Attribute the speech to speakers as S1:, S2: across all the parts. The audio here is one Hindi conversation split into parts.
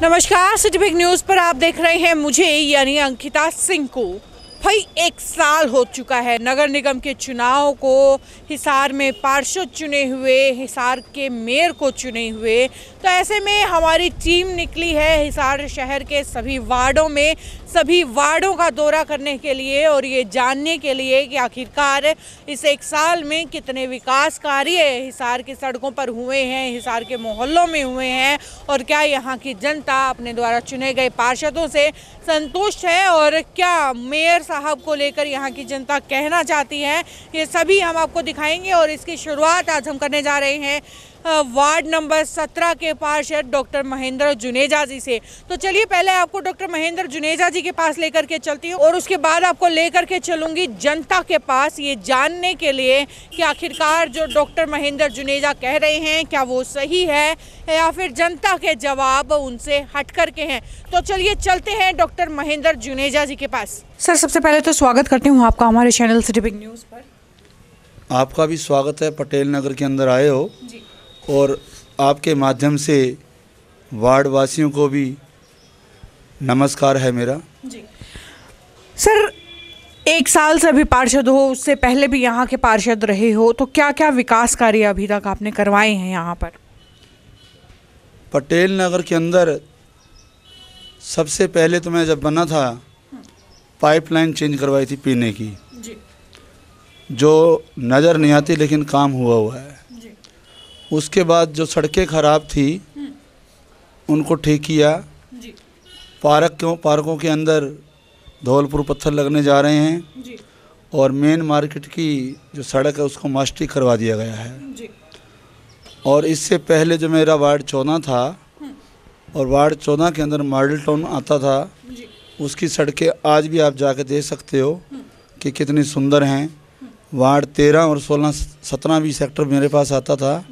S1: नमस्कार, सिटी बिग न्यूज़ पर आप देख रहे हैं मुझे यानी अंकिता सिंह को। भाई 1 साल हो चुका है नगर निगम के चुनाव को, हिसार में पार्षद चुने हुए, हिसार के मेयर को चुने हुए। तो ऐसे में हमारी टीम निकली है हिसार शहर के सभी वार्डों का दौरा करने के लिए और ये जानने के लिए कि आखिरकार इस 1 साल में कितने विकास कार्य हिसार की सड़कों पर हुए हैं, हिसार के मोहल्लों में हुए हैं और क्या यहाँ की जनता अपने द्वारा चुने गए पार्षदों से संतुष्ट है और क्या मेयर साहब को लेकर यहाँ की जनता कहना चाहती है, ये सभी हम आपको दिखाएंगे। और इसकी शुरुआत आज हम करने जा रहे हैं वार्ड नंबर 17 के पार्षद डॉक्टर महेंद्र जुनेजा जी से। तो चलिए पहले आपको डॉक्टर महेंद्र जुनेजा जी के पास लेकर के चलती हूँ और उसके बाद आपको लेकर के चलूंगी जनता के पास, ये जानने के लिए कि आखिरकार जो डॉक्टर महेंद्र जुनेजा कह रहे हैं क्या वो सही है या फिर जनता के जवाब उनसे हट कर के हैं। तो चलिए चलते हैं डॉक्टर महेंद्र जुनेजा जी के पास। सर, सबसे पहले तो स्वागत करती हूँ आपका हमारे चैनल सिटी बिग न्यूज़ पर।
S2: आपका भी स्वागत है, पटेल नगर के अंदर आए हो
S1: जी।
S2: और आपके माध्यम से वार्ड वासियों को भी नमस्कार है मेरा।
S1: जी सर, 1 साल से अभी पार्षद हो, उससे पहले भी यहाँ के पार्षद रहे हो, तो क्या क्या विकास कार्य अभी तक आपने करवाए हैं यहाँ पर?
S2: पटेल नगर के अंदर सबसे पहले तो मैं जब बना था पाइपलाइन चेंज करवाई थी पीने की,
S1: जी।
S2: जो नज़र नहीं आती लेकिन काम हुआ है।
S1: जी।
S2: उसके बाद जो सड़कें ख़राब थी उनको ठीक किया।
S1: जी।
S2: पार्कों के अंदर धौलपुर पत्थर लगने जा रहे हैं।
S1: जी।
S2: और मेन मार्केट की जो सड़क है उसको मास्टिक करवा दिया गया है।
S1: जी।
S2: और इससे पहले जो मेरा वार्ड 14 था और वार्ड 14 के अंदर मॉडल टाउन आता था, उसकी सड़कें आज भी आप जाकर देख सकते हो कि कितनी सुंदर हैं। वार्ड 13 और 16 17 भी सेक्टर मेरे पास आता था,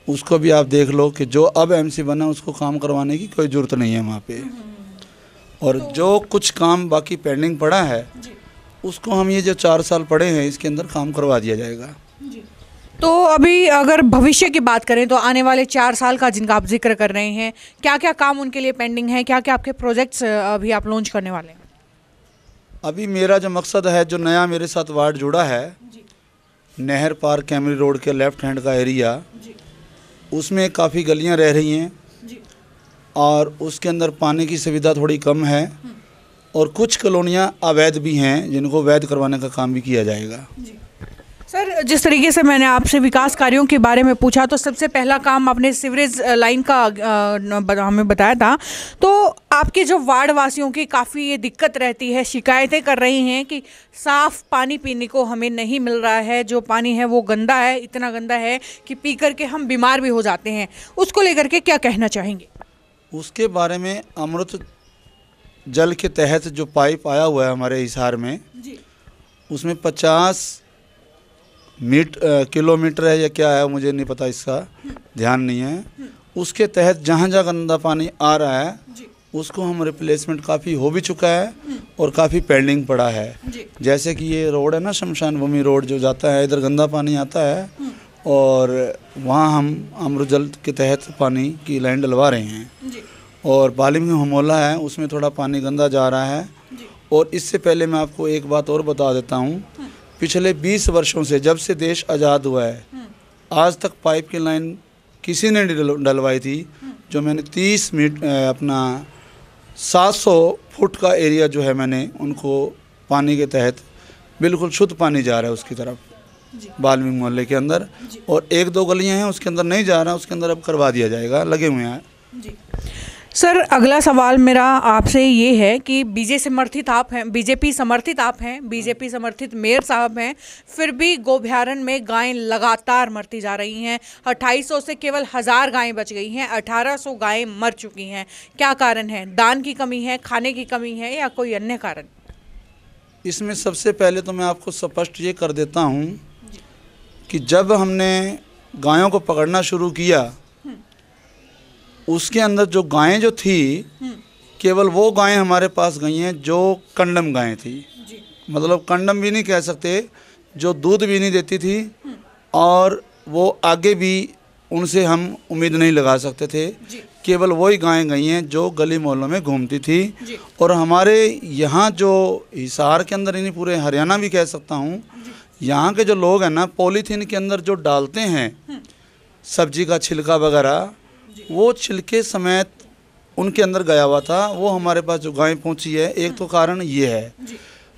S2: उसको भी आप देख लो कि जो अब एमसी बना उसको काम करवाने की कोई ज़रूरत नहीं है वहाँ पे। और जो कुछ काम बाकी पेंडिंग पड़ा है उसको हम ये जो 4 साल पड़े हैं इसके अंदर काम करवा दिया जाएगा।
S1: तो अभी अगर भविष्य की बात करें तो आने वाले 4 साल का जिनका आप जिक्र कर रहे हैं, क्या क्या काम उनके लिए पेंडिंग है, क्या क्या आपके प्रोजेक्ट्स अभी आप लॉन्च करने वाले हैं?
S2: अभी मेरा जो मकसद है, जो नया मेरे साथ वार्ड जुड़ा है, नहर पार कैमरी रोड के लेफ्ट हैंड का एरिया, उसमें काफ़ी गलियां रह रही हैं और उसके अंदर पानी की सुविधा थोड़ी कम है और कुछ कॉलोनियां अवैध भी हैं जिनको वैध करवाने का काम भी किया जाएगा।
S1: सर, जिस तरीके से मैंने आपसे विकास कार्यों के बारे में पूछा तो सबसे पहला काम आपने सीवरेज लाइन का हमें बताया था। तो आपके जो वार्ड वासियों की काफ़ी ये दिक्कत रहती है, शिकायतें कर रही हैं कि साफ़ पानी पीने को हमें नहीं मिल रहा है, जो पानी है वो गंदा है, इतना गंदा है कि पी करके हम बीमार भी हो जाते हैं। उसको लेकर के क्या कहना चाहेंगे?
S2: उसके बारे में अमृत जल के तहत जो पाइप आया हुआ है हमारे हिसार में, उसमें 50 किलोमीटर है या क्या है मुझे नहीं पता, इसका ध्यान नहीं है। उसके तहत जहाँ जहाँ गंदा पानी आ रहा है उसको हम रिप्लेसमेंट काफ़ी हो भी चुका है और काफ़ी पेंडिंग पड़ा है। जैसे कि ये रोड है ना, शमशान भूमि रोड जो जाता है, इधर गंदा पानी आता है और वहाँ हम अमृत जल के तहत पानी की लाइन डलवा रहे हैं। और बालिम में हमोला है, उसमें थोड़ा पानी गंदा जा रहा है। और इससे पहले मैं आपको एक बात और बता देता हूँ, पिछले 20 वर्षों से जब से देश आज़ाद हुआ है आज तक पाइप की लाइन किसी ने डलवाई थी। जो मैंने 30 मीटर अपना 700 फुट का एरिया जो है मैंने उनको पानी के तहत बिल्कुल शुद्ध पानी जा रहा है उसकी तरफ बाल्मीकि मोहल्ले के अंदर। और 1-2 गलियां हैं उसके अंदर नहीं जा रहा, उसके अंदर अब करवा दिया जाएगा, लगे हुए हैं।
S1: सर, अगला सवाल मेरा आपसे ये है कि बीजेपी समर्थित आप हैं, बीजेपी समर्थित मेयर साहब हैं, फिर भी गोभ्यारण्य में गायें लगातार मरती जा रही हैं। 2800 से केवल 1000 गायें बच गई हैं, 1800 गायें मर चुकी हैं। क्या कारण है? दान की कमी है, खाने की कमी है या कोई अन्य कारण?
S2: इसमें सबसे पहले तो मैं आपको स्पष्ट ये कर देता हूँ कि जब हमने गायों को पकड़ना शुरू किया उसके अंदर जो गायें जो थी केवल वो गायें हमारे पास गई हैं जो कंडम गायें थी। मतलब कंडम भी नहीं कह सकते, जो दूध भी नहीं देती थी और वो आगे भी उनसे हम उम्मीद नहीं लगा सकते थे। केवल वही गायें गई हैं जो गली मोहल्लों में घूमती थी। और हमारे यहाँ जो हिसार के अंदर, यानी पूरे हरियाणा भी कह सकता हूँ, यहाँ के जो लोग हैं ना, पॉलीथीन के अंदर जो डालते हैं सब्जी का छिलका वगैरह, वो छिलके समेत उनके अंदर गया हुआ था। वो हमारे पास जो गाय पहुँची है, एक तो कारण ये है।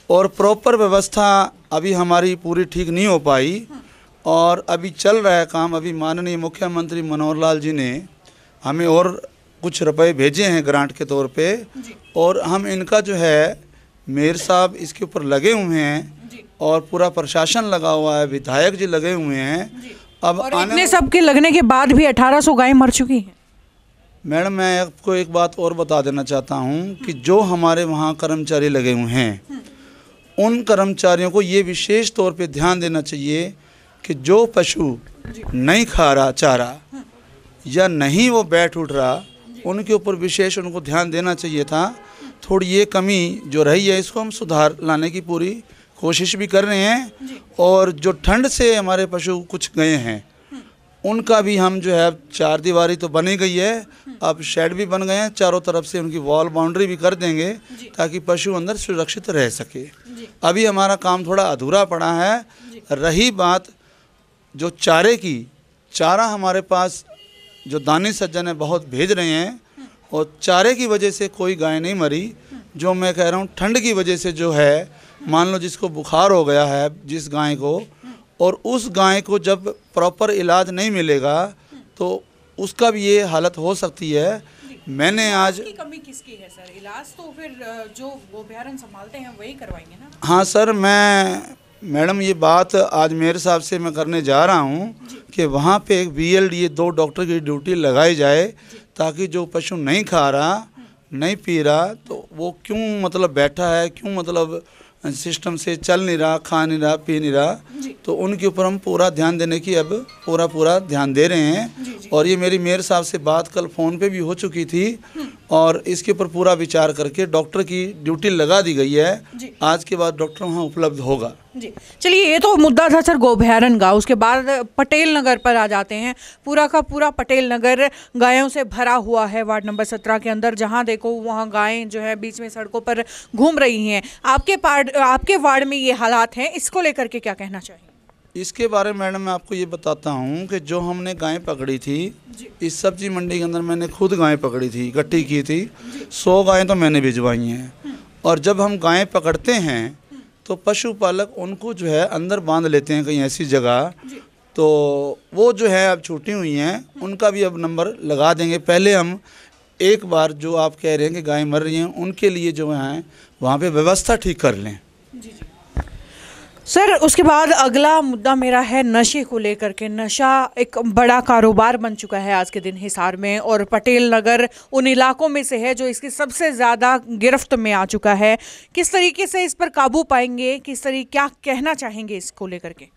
S2: और प्रॉपर व्यवस्था अभी हमारी पूरी ठीक नहीं हो पाई, और अभी चल रहा है काम। अभी माननीय मुख्यमंत्री मनोहर लाल जी ने हमें और कुछ रुपए भेजे हैं ग्रांट के तौर पे, और हम इनका जो है, मेयर साहब इसके ऊपर लगे हुए हैं और पूरा प्रशासन लगा हुआ है, विधायक जी लगे हुए हैं। अब
S1: और इतने सब के लगने के बाद भी 1800 गायें मर चुकी हैं।
S2: मैडम, मैं आपको एक बात और बता देना चाहता हूँ कि जो हमारे वहाँ कर्मचारी लगे हुए हैं, उन कर्मचारियों को ये विशेष तौर पे ध्यान देना चाहिए कि जो पशु नहीं खा रहा चारा या नहीं वो बैठ उठ रहा, उनके ऊपर विशेष उनको ध्यान देना चाहिए था। थोड़ी ये कमी जो रही है, इसको हम सुधार लाने की पूरी कोशिश भी कर रहे हैं। और जो ठंड से हमारे पशु कुछ गए हैं, उनका भी हम जो है, चार दीवारी तो बनी गई है, अब शेड भी बन गए हैं, चारों तरफ से उनकी वॉल बाउंड्री भी कर देंगे ताकि पशु अंदर सुरक्षित रह सके। अभी हमारा काम थोड़ा अधूरा पड़ा है। रही बात जो चारे की, चारा हमारे पास जो दानी सज्जन है बहुत भेज रहे हैं, और चारे की वजह से कोई गाय नहीं मरी। जो मैं कह रहा हूँ, ठंड की वजह से जो है, मान लो जिसको बुखार हो गया है जिस गाय को, और उस गाय को जब प्रॉपर इलाज नहीं मिलेगा तो उसका भी ये हालत हो सकती है। मैंने आज
S1: की कमी किसकी है सर? इलाज तो फिर जो गोभ्यारण्य संभालते हैं वही करवाएंगे ना?
S2: हाँ सर, मैडम ये बात आज मेयर साहब से मैं करने जा रहा हूँ कि वहाँ पे एक BLDA 2 डॉक्टर की ड्यूटी लगाई जाए, ताकि जो पशु नहीं खा रहा, नहीं पी रहा, तो वो क्यों मतलब बैठा है, क्यों मतलब सिस्टम से चल नहीं रहा, खा नहीं रहा, पी नहीं रहा, तो उनके ऊपर हम पूरा ध्यान देने की अब पूरा ध्यान दे रहे हैं। और ये मेरी मेयर साहब से बात कल फ़ोन पे भी हो चुकी थी, और इसके ऊपर पूरा विचार करके डॉक्टर की ड्यूटी लगा दी गई है। आज के बाद डॉक्टर वहाँ उपलब्ध होगा।
S1: जी, चलिए, ये तो मुद्दा था सर गोभ्यारण्य का। उसके बाद पटेल नगर पर आ जाते हैं। पूरा का पूरा पटेल नगर गायों से भरा हुआ है वार्ड नंबर 17 के अंदर। जहां देखो वहां गायें जो है बीच में सड़कों पर घूम रही हैं। आपके वार्ड में ये हालात हैं, इसको लेकर के क्या कहना चाहिए?
S2: इसके बारे में मैडम मैं आपको ये बताता हूँ कि जो हमने गायें पकड़ी थी इस सब्जी मंडी के अंदर, मैंने खुद गायें पकड़ी थी, इकट्ठी की थी। 100 गायें तो मैंने भिजवाई हैं। और जब हम गायें पकड़ते हैं तो पशुपालक उनको जो है अंदर बांध लेते हैं कहीं ऐसी जगह, तो वो जो है अब छूटी हुई हैं, उनका भी अब नंबर लगा देंगे। पहले हम एक बार जो आप कह रहे हैं कि गायें मर रही हैं, उनके लिए जो हैं वहाँ पे व्यवस्था ठीक कर लें।
S1: सर, उसके बाद अगला मुद्दा मेरा है नशे को लेकर के। नशा एक बड़ा कारोबार बन चुका है आज के दिन हिसार में, और पटेल नगर उन इलाकों में से है जो इसकी सबसे ज़्यादा गिरफ्त में आ चुका है। किस तरीके से इस पर काबू पाएंगे, क्या कहना चाहेंगे इसको लेकर के?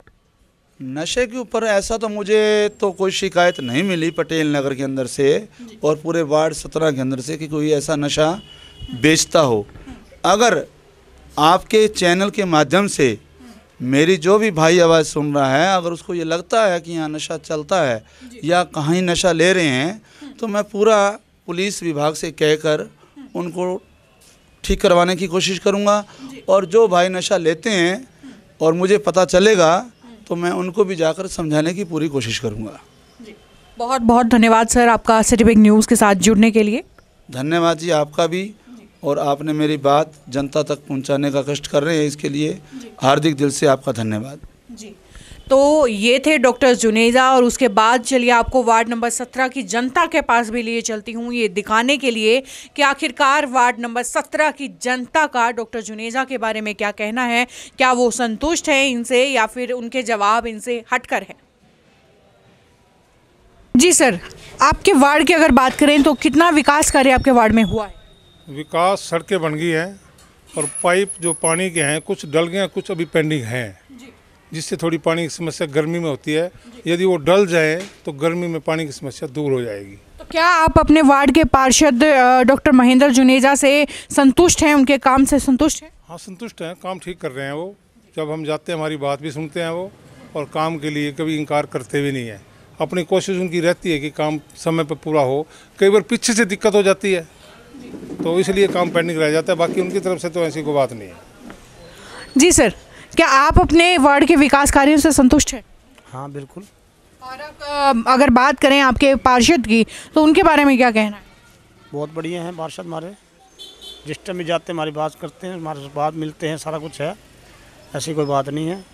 S2: नशे के ऊपर ऐसा तो मुझे तो कोई शिकायत नहीं मिली पटेल नगर के अंदर से और पूरे वार्ड 17 के अंदर से कि कोई ऐसा नशा बेचता हो। अगर आपके चैनल के माध्यम से मेरी जो भी भाई आवाज़ सुन रहा है, अगर उसको ये लगता है कि यहाँ नशा चलता है या कहीं नशा ले रहे हैं, तो मैं पूरा पुलिस विभाग से कहकर उनको ठीक करवाने की कोशिश करूँगा। और जो भाई नशा लेते हैं और मुझे पता चलेगा तो मैं उनको भी जाकर समझाने की पूरी कोशिश करूँगा।
S1: बहुत बहुत धन्यवाद सर आपका सिटी बिग न्यूज़ के साथ जुड़ने के लिए।
S2: धन्यवाद जी आपका भी, और आपने मेरी बात जनता तक पहुंचाने का कष्ट कर रहे हैं, इसके लिए हार्दिक दिल से आपका धन्यवाद
S1: जी। तो ये थे डॉक्टर जुनेजा, और उसके बाद चलिए आपको वार्ड नंबर 17 की जनता के पास भी लिए चलती हूँ, ये दिखाने के लिए कि आखिरकार वार्ड नंबर 17 की जनता का डॉक्टर जुनेजा के बारे में क्या कहना है। क्या वो संतुष्ट है इनसे या फिर उनके जवाब इनसे हटकर है? जी सर, आपके वार्ड की अगर बात करें तो कितना विकास कार्य आपके वार्ड में हुआ है?
S3: विकास, सड़कें बन गई हैं और पाइप जो पानी के हैं कुछ डल गए हैं, कुछ अभी पेंडिंग हैं, जिससे थोड़ी पानी की समस्या गर्मी में होती है। यदि वो डल जाए तो गर्मी में पानी की समस्या दूर हो जाएगी।
S1: तो क्या आप अपने वार्ड के पार्षद डॉक्टर महेंद्र जुनेजा से संतुष्ट हैं, उनके काम से संतुष्ट हैं?
S3: हाँ, संतुष्ट हैं, काम ठीक कर रहे हैं वो। जब हम जाते हैं हमारी बात भी सुनते हैं वो, और काम के लिए कभी इनकार करते भी नहीं है। अपनी कोशिश उनकी रहती है कि काम समय पर पूरा हो। कई बार पीछे से दिक्कत हो जाती है तो इसलिए काम पेंडिंग रह जाता है, बाकी उनकी तरफ से तो ऐसी कोई बात नहीं है।
S1: जी सर, क्या आप अपने वार्ड के विकास कार्यों से संतुष्ट हैं?
S4: हाँ बिल्कुल।
S1: और अगर बात करें आपके पार्षद की तो उनके बारे में क्या कहना है?
S4: बहुत बढ़िया हैं पार्षद हमारे, जिस टाइम भी जाते हैं हमारी बात करते हैं, हमारे बात मिलते हैं, सारा कुछ है, ऐसी कोई बात नहीं है।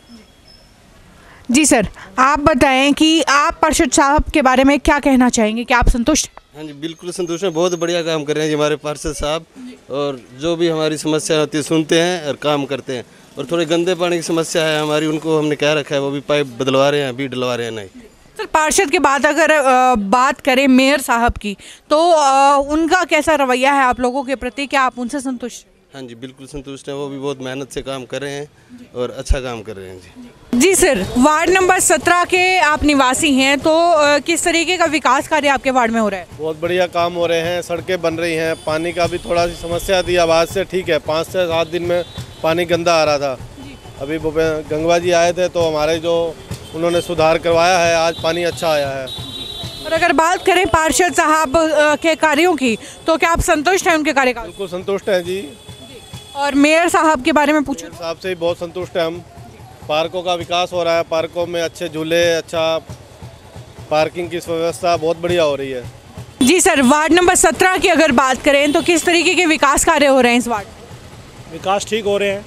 S1: जी सर, आप बताएं कि आप पार्षद साहब के बारे में क्या कहना चाहेंगे, क्या आप संतुष्ट हैं?
S5: हाँ जी बिल्कुल संतुष्ट हैं, बहुत बढ़िया काम कर रहे हैं जी हमारे पार्षद साहब, और जो भी हमारी समस्या होती है सुनते हैं और काम करते हैं। और थोड़े गंदे पानी की समस्या है हमारी, उनको हमने क्या रखा है, वो भी पाइप बदलवा रहे हैं, अभी डलवा रहे हैं। नहीं
S1: सर, पार्षद के बाद अगर बात करें मेयर साहब की तो उनका कैसा रवैया है आप लोगों के प्रति, क्या आप उनसे संतुष्ट?
S5: हाँ जी बिल्कुल संतुष्ट हैं, वो भी बहुत मेहनत से काम कर रहे हैं और अच्छा काम कर रहे हैं जी।
S1: जी सर, वार्ड नंबर 17 के आप निवासी हैं तो किस तरीके का विकास कार्य आपके वार्ड में हो रहा है?
S6: बहुत बढ़िया काम हो रहे हैं, सड़कें बन रही हैं, पानी का भी थोड़ा सी समस्या थी, अब आज से ठीक है। 5 से 7 दिन में पानी गंदा आ रहा था, अभी गंगवा जी आए थे तो हमारे जो उन्होंने सुधार करवाया है, आज पानी अच्छा आया है।
S1: और अगर बात करें पार्षद साहब के कार्यों की तो क्या आप संतुष्ट हैं उनके कार्यकाल?
S6: बिल्कुल संतुष्ट हैं जी।
S1: और मेयर साहब के बारे में पूछूं?
S6: मेयर साहब से ही बहुत संतुष्ट हैं हम। पार्कों का विकास हो रहा है, पार्कों में अच्छे झूले, अच्छा पार्किंग की व्यवस्था बहुत बढ़िया हो रही है।
S1: जी सर, वार्ड नंबर 17 की अगर बात करें तो किस तरीके के विकास कार्य हो रहे हैं इस वार्ड?
S4: विकास ठीक हो रहे हैं।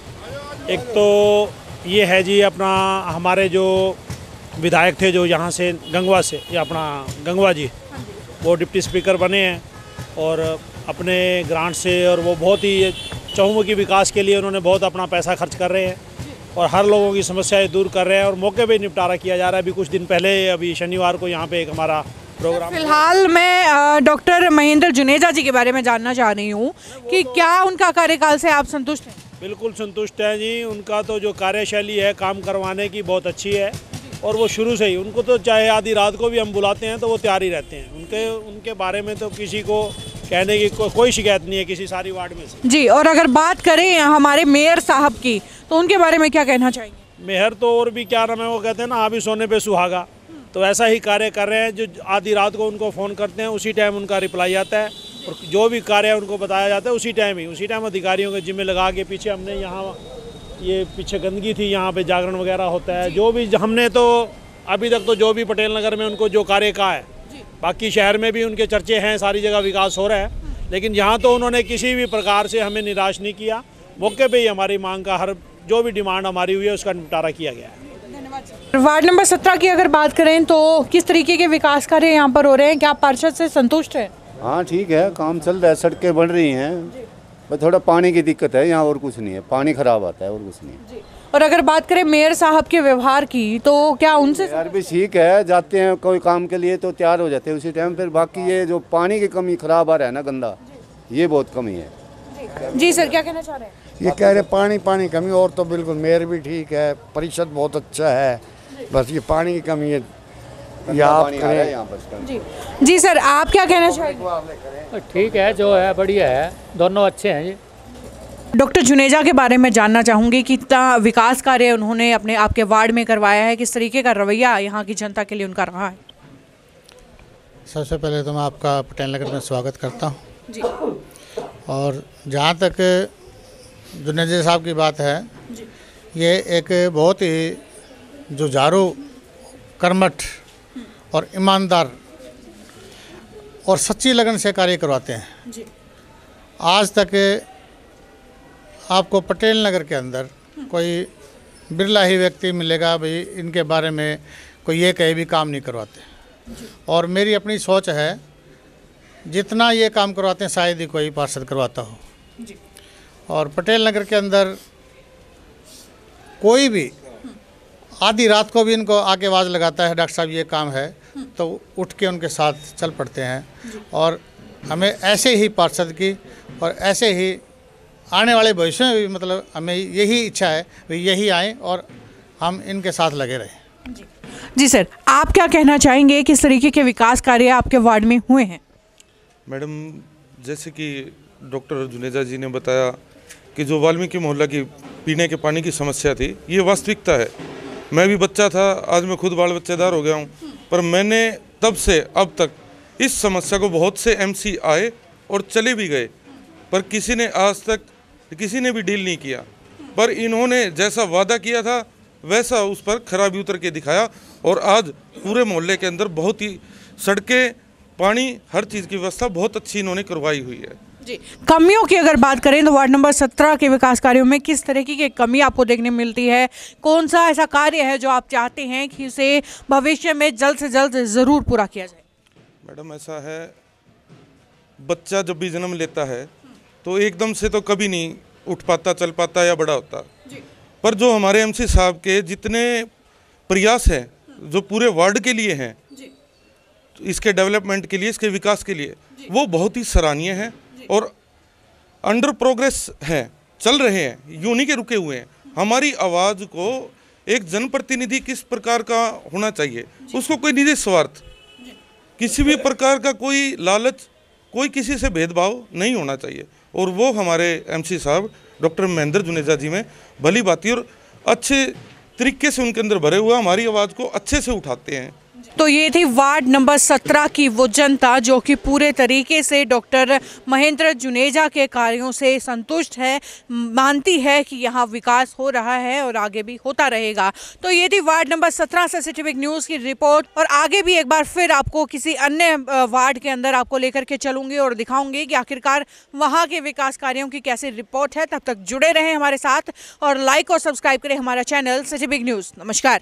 S4: एक तो ये है जी अपना हमारे जो विधायक थे जो यहाँ से गंगवा से, या अपना गंगवा जी, वो डिप्टी स्पीकर बने हैं और अपने ग्रांट से, और वो बहुत ही चहुमुखी विकास के लिए उन्होंने बहुत अपना पैसा खर्च कर रहे हैं और हर लोगों की समस्याएं दूर कर रहे हैं और मौके पे निपटारा किया जा रहा है। अभी कुछ दिन पहले, अभी शनिवार को यहाँ पे एक हमारा प्रोग्राम।
S1: फिलहाल मैं डॉक्टर महेंद्र जुनेजा जी के बारे में जानना चाह रही हूँ कि क्या उनका कार्यकाल से आप संतुष्ट हैं?
S4: बिल्कुल संतुष्ट हैं जी। उनका तो जो कार्यशैली है काम करवाने की बहुत अच्छी है और वो शुरू से ही, उनको तो चाहे आधी रात को भी हम बुलाते हैं तो वो तैयार ही रहते हैं। उनके बारे में तो किसी को कहने की कोई शिकायत नहीं है किसी सारी वार्ड में से।
S1: जी, और अगर बात करें हमारे मेयर साहब की तो उनके बारे में क्या कहना चाहेंगे?
S4: मेयर तो और भी क्या नाम है, वो कहते हैं ना आभी सोने पे सुहागा, तो ऐसा ही कार्य कर रहे हैं। जो आधी रात को उनको फ़ोन करते हैं उसी टाइम उनका रिप्लाई आता है और जो भी कार्य है उनको बताया जाता है उसी टाइम अधिकारियों के जिम्मे लगा के। पीछे हमने यहाँ ये पीछे गंदगी थी, यहाँ पे जागरण वगैरह होता है, जो भी हमने तो अभी तक तो जो भी पटेल नगर में उनको जो कार्य कहा है, बाकी शहर में भी उनके चर्चे हैं, सारी जगह विकास हो रहा है, लेकिन यहाँ तो उन्होंने किसी भी प्रकार से हमें निराश नहीं किया। मौके पे ही हमारी मांग का हर जो भी डिमांड हमारी हुई है उसका निपटारा किया गया है।
S1: वार्ड नंबर 17 की अगर बात करें तो किस तरीके के विकास कार्य यहाँ पर हो रहे हैं, क्या आप पार्षद से संतुष्ट हैं?
S7: हाँ ठीक है, काम चल रहा है, सड़कें बन रही हैं, बस थोड़ा पानी की दिक्कत है यहाँ, और कुछ नहीं है, पानी खराब आता है और कुछ नहीं है।
S1: और अगर बात करें मेयर साहब के व्यवहार की तो क्या उनसे?
S7: यार भी ठीक है, जाते हैं कोई काम के लिए तो तैयार हो जाते हैं उसी टाइम, फिर बाकी ये जो पानी की कमी खराब आ रहा है ना गंदा, ये बहुत कमी है।
S1: जी सर, क्या कहना चाह रहे हैं?
S8: ये कह रहे पानी कमी, और तो बिल्कुल मेयर भी ठीक है, परिषद बहुत अच्छा है, बस ये पानी की कमी है।
S1: जी सर, आप क्या कहना चाहेंगे?
S9: ठीक है, जो है बढ़िया है, दोनों अच्छे हैं जी।
S1: डॉक्टर जुनेजा के बारे में जानना चाहूँगी कि कितना विकास कार्य उन्होंने अपने आपके वार्ड में करवाया है, किस तरीके का रवैया यहाँ की जनता के लिए उनका रहा है?
S8: सबसे पहले तो मैं आपका पटेल नगर में स्वागत करता हूँ
S1: जी।
S8: और जहाँ तक जुनेजा साहब की बात है, ये एक बहुत ही जुझारू, कर्मठ और ईमानदार और सच्ची लगन से कार्य करवाते हैं जी। आज तक आपको पटेल नगर के अंदर कोई बिरला ही व्यक्ति मिलेगा भाई इनके बारे में कोई ये कहीं भी काम नहीं करवाते। और मेरी अपनी सोच है, जितना ये काम करवाते हैं शायद ही कोई पार्षद करवाता हो जी। और पटेल नगर के अंदर कोई भी आधी रात को भी इनको आके आवाज़ लगाता है, डॉक्टर साहब ये काम है, तो उठ के उनके साथ चल पड़ते हैं। और हमें ऐसे ही पार्षद की और ऐसे ही आने वाले भविष्य में भी, मतलब हमें यही इच्छा है वे यही आएँ और हम इनके साथ लगे रहें
S1: जी सर, आप क्या कहना चाहेंगे, किस तरीके के विकास कार्य आपके वार्ड में हुए हैं?
S10: मैडम, जैसे कि डॉक्टर जुनेजा जी ने बताया कि जो वाल्मीकि मोहल्ला की पीने के पानी की समस्या थी, ये वास्तविकता है। मैं भी बच्चा था, आज मैं खुद बाल बच्चेदार हो गया हूँ। पर मैंने तब से अब तक इस समस्या को बहुत से एमसी आए और चले भी गए, पर किसी ने आज तक किसी ने भी डील नहीं किया। पर इन्होंने जैसा वादा किया था वैसा उस पर खराबी उतर के दिखाया, और आज पूरे मोहल्ले के अंदर बहुत ही सड़कें, पानी, हर चीज़ की व्यवस्था बहुत अच्छी इन्होंने करवाई हुई है।
S1: जी, कमियों की अगर बात करें तो वार्ड नंबर 17 के विकास कार्यों में किस तरह की कमी आपको देखने मिलती है? कौन सा ऐसा कार्य है जो आप चाहते हैं कि उसे भविष्य में जल्द से जल्द ज़रूर पूरा किया जाए?
S10: मैडम, ऐसा है, बच्चा जब भी जन्म लेता है तो एकदम से तो कभी नहीं उठ पाता, चल पाता या बड़ा होता, पर जो हमारे एमसी साहब के जितने प्रयास हैं जो पूरे वार्ड के लिए हैं, इसके डेवलपमेंट के लिए, इसके विकास के लिए, वो बहुत ही सराहनीय हैं और अंडर प्रोग्रेस हैं, चल रहे हैं, यूं नहीं के रुके हुए हैं। हमारी आवाज़ को एक जनप्रतिनिधि किस प्रकार का होना चाहिए, उसको कोई निजी स्वार्थ, किसी भी प्रकार का कोई लालच, कोई किसी से भेदभाव नहीं होना चाहिए, और वो हमारे एमसी साहब डॉक्टर महेंद्र जुनेजा जी में भली भांति और अच्छे तरीके से उनके अंदर भरे हुए हमारी आवाज़ को अच्छे से उठाते हैं।
S1: तो ये थी वार्ड नंबर 17 की वो जनता जो कि पूरे तरीके से डॉक्टर महेंद्र जुनेजा के कार्यों से संतुष्ट है, मानती है कि यहाँ विकास हो रहा है और आगे भी होता रहेगा। तो ये थी वार्ड नंबर 17 से सिटी वीक न्यूज़ की रिपोर्ट, और आगे भी एक बार फिर आपको किसी अन्य वार्ड के अंदर आपको लेकर के चलूँगी और दिखाऊँगी कि आखिरकार वहाँ के विकास कार्यों की कैसी रिपोर्ट है। तब तक जुड़े रहें हमारे साथ और लाइक और सब्सक्राइब करें हमारा चैनल सिटी वीक न्यूज़। नमस्कार।